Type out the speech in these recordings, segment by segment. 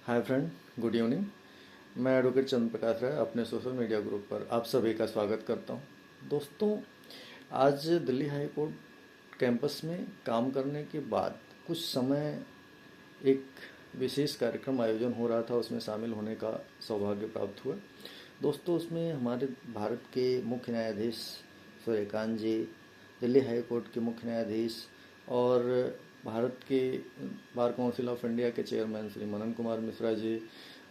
Hi friend, good evening. मैं advocate चंद्र प्रकाश राय अपने social media group पर आप सभी का स्वागत करता हूं। दोस्तों, आज दिल्ली हाई कोर्ट कैंपस में काम करने के बाद कुछ समय एक विशेष कार्यक्रम आयोजन हो रहा था, उसमें शामिल होने का सौभाग्य प्राप्त हुआ। दोस्तों, उसमें हमारे भारत के मुख्य न्यायाधीश सूर्यकांत जी, दिल्ली हाई कोर्ट के मुख्य न्यायाधीश और भारत के बार काउंसिल ऑफ इंडिया के चेयरमैन श्री मनन कुमार मिश्रा जी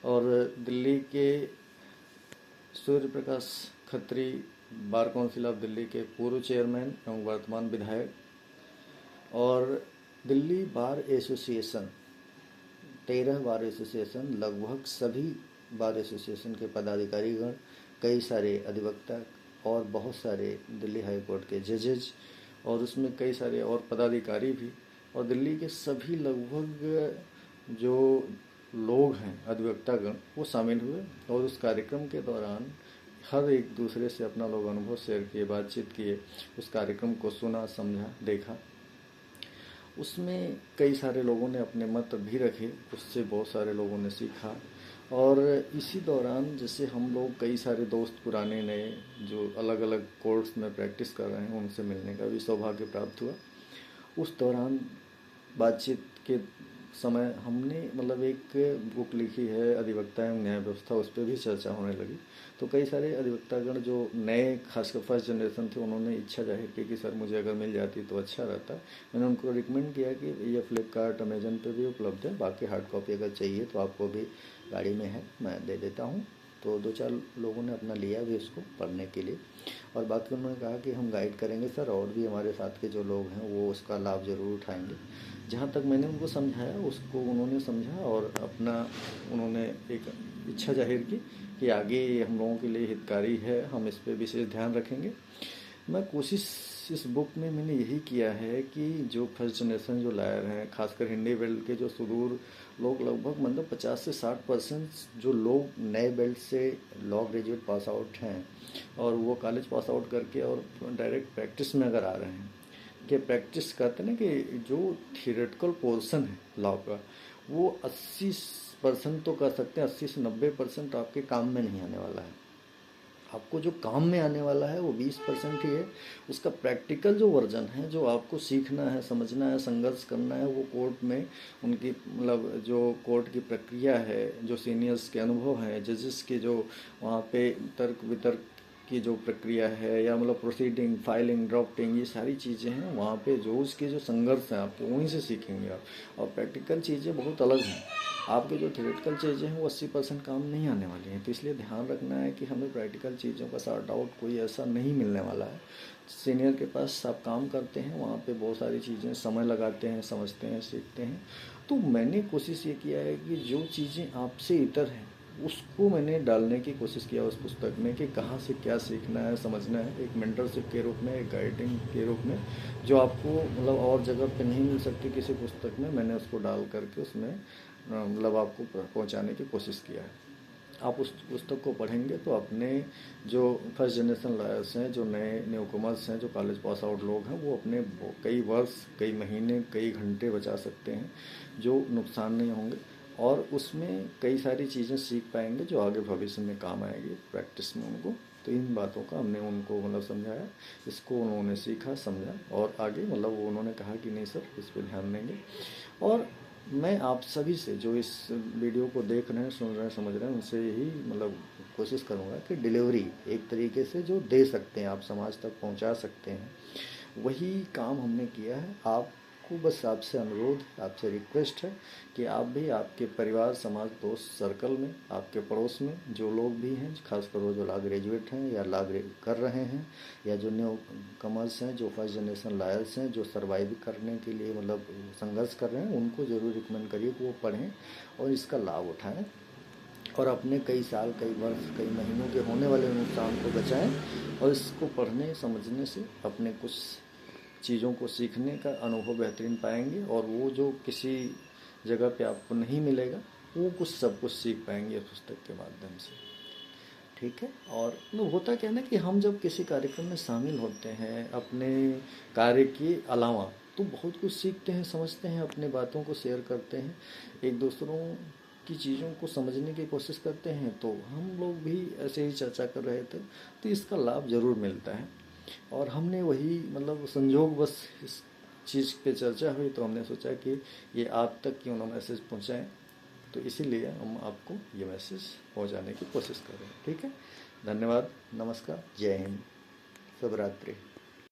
और दिल्ली के Surya Prakash Khatri, bar council of Delhi के पूर्व चेयरमैन एवं वर्तमान विधायक और Delhi bar association 13 bar association, लगभग सभी बार एसोसिएशन के पदाधिकारीगण, कई सारे अधिवक्ता और बहुत सारे दिल्ली हाई कोर्ट के जजेज और उसमें कई सारे और पदाधिकारी भी और दिल्ली के सभी लगभग जो लोग हैं अधिवक्तागण वो शामिल हुए। और उस कार्यक्रम के दौरान हर एक दूसरे से अपना लोग अनुभव शेयर किए, बातचीत किए, उस कार्यक्रम को सुना, समझा, देखा। उसमें कई सारे लोगों ने अपने मत भी रखे, उससे बहुत सारे लोगों ने सीखा। और इसी दौरान जैसे हम लोग कई सारे दोस्त पुराने नए जो अलग अलग कोर्ट्स में प्रैक्टिस कर रहे हैं उनसे मिलने का भी सौभाग्य प्राप्त हुआ। उस दौरान बातचीत के समय हमने एक बुक लिखी है अधिवक्ता एवं न्याय व्यवस्था, उस पर भी चर्चा होने लगी। तो कई सारे अधिवक्तागण जो नए खासकर फर्स्ट जनरेशन थे उन्होंने इच्छा जाहिर की कि सर मुझे अगर मिल जाती तो अच्छा रहता। मैंने उनको रिकमेंड किया कि ये फ्लिपकार्ट अमेजन पे भी उपलब्ध है, बाकी हार्ड कॉपी अगर चाहिए तो आपको भी गाड़ी में है, मैं दे देता हूँ। तो 2-4 लोगों ने अपना लिया भी उसको पढ़ने के लिए और बाकी उन्होंने कहा कि हम गाइड करेंगे सर, और भी हमारे साथ के जो लोग हैं वो उसका लाभ ज़रूर उठाएंगे। जहाँ तक मैंने उनको समझाया उसको उन्होंने समझा और अपना उन्होंने एक इच्छा जाहिर की कि आगे हम लोगों के लिए हितकारी है, हम इस पर विशेष ध्यान रखेंगे। मैं कोशिश इस बुक में मैंने यही किया है कि जो फर्स्ट जनरेशन जो लायर हैं, खासकर हिंदी बेल्ट के जो सुदूर लोग, लगभग 50 से 60% जो लोग नए बेल्ट से लॉ ग्रेजुएट पास आउट हैं और वो कॉलेज पास आउट करके और डायरेक्ट प्रैक्टिस में अगर आ रहे हैं कि प्रैक्टिस करते ना कि जो थियोरेटिकल पोर्शन है लॉ का वो 80% तो कर सकते हैं, 80 से 90% आपके काम में नहीं आने वाला है। आपको जो काम में आने वाला है वो 20% ही है। उसका प्रैक्टिकल जो वर्जन है, जो आपको सीखना है, समझना है, संघर्ष करना है, वो कोर्ट में उनकी जो कोर्ट की प्रक्रिया है, जो सीनियर्स के अनुभव हैं, जजेस के जो वहाँ पे तर्क वितर्क की जो प्रक्रिया है या प्रोसीडिंग, फाइलिंग, ड्राफ्टिंग, ये सारी चीज़ें हैं वहाँ पे जो उसके जो संघर्ष हैं आपके वहीं से सीखेंगे आप। और प्रैक्टिकल चीज़ें बहुत अलग हैं। आपके जो थियोरेटिकल चीज़ें हैं वो 80% काम नहीं आने वाली हैं। तो इसलिए ध्यान रखना है कि हमें प्रैक्टिकल चीज़ों का सॉर्ट आउट कोई ऐसा नहीं मिलने वाला है। सीनियर के पास आप काम करते हैं, वहाँ पे बहुत सारी चीज़ें समय लगाते हैं, समझते हैं, सीखते हैं। तो मैंने कोशिश ये किया है कि जो चीज़ें आपसे इतर हैं उसको मैंने डालने की कोशिश किया उस पुस्तक में कि कहाँ से क्या सीखना है, समझना है, एक मेंटरशिप के रूप में, एक गाइडिंग के रूप में, जो आपको और जगह पे नहीं मिल सकती किसी पुस्तक में, मैंने उसको डाल करके उसमें आपको पहुंचाने की कोशिश किया है। आप उस पुस्तक को पढ़ेंगे तो अपने जो फर्स्ट जनरेशन लॉयर्स हैं, जो नए न्यू कमर्स हैं, जो कॉलेज पास आउट लोग हैं, वो अपने कई वर्ष, कई महीने, कई घंटे बचा सकते हैं जो नुकसान नहीं होंगे और उसमें कई सारी चीज़ें सीख पाएंगे जो आगे भविष्य में काम आएगी प्रैक्टिस में उनको। तो इन बातों का हमने उनको समझाया, इसको उन्होंने सीखा, समझा और आगे वो उन्होंने कहा कि नहीं सर इस पर ध्यान देंगे। और मैं आप सभी से जो इस वीडियो को देख रहे हैं, सुन रहे हैं, समझ रहे हैं, उनसे यही कोशिश करूँगा कि डिलीवरी एक तरीके से जो दे सकते हैं, आप समाज तक पहुँचा सकते हैं, वही काम हमने किया है। आपको बस आपसे अनुरोध, आपसे रिक्वेस्ट है कि आप भी आपके परिवार, समाज, दोस्त सर्कल में, आपके पड़ोस में जो लोग भी हैं, खासकर वो जो लॉ ग्रेजुएट हैं या लॉ कर रहे हैं या जो न्यू कमर्स हैं, जो फर्स्ट जनरेशन लॉयर्स हैं, जो सर्वाइव करने के लिए संघर्ष कर रहे हैं, उनको ज़रूर रिकमेंड करिए कि वो पढ़ें और इसका लाभ उठाएं और अपने कई साल, कई वर्ष, कई महीनों के होने वाले नुकसान को बचाएं और इसको पढ़ने समझने से अपने कुछ चीज़ों को सीखने का अनुभव बेहतरीन पाएंगे और वो जो किसी जगह पे आपको नहीं मिलेगा वो सब कुछ सीख पाएंगे इस पुस्तक के माध्यम से। ठीक है। और होता क्या है ना कि हम जब किसी कार्यक्रम में शामिल होते हैं अपने कार्य के अलावा तो बहुत कुछ सीखते हैं, समझते हैं, अपने बातों को शेयर करते हैं, एक दूसरों की चीज़ों को समझने की कोशिश करते हैं, तो हम लोग भी ऐसे ही चर्चा कर रहे थे, तो इसका लाभ ज़रूर मिलता है। और हमने वही मतलब संजोग बस इस चीज़ पे चर्चा हुई, तो हमने सोचा कि ये आप तक क्यों ना मैसेज पहुँचाएँ, तो इसीलिए हम आपको ये मैसेज पहुँचाने की कोशिश कर रहे हैं। ठीक है, धन्यवाद, नमस्कार, जय हिंद, शुभ रात्रि।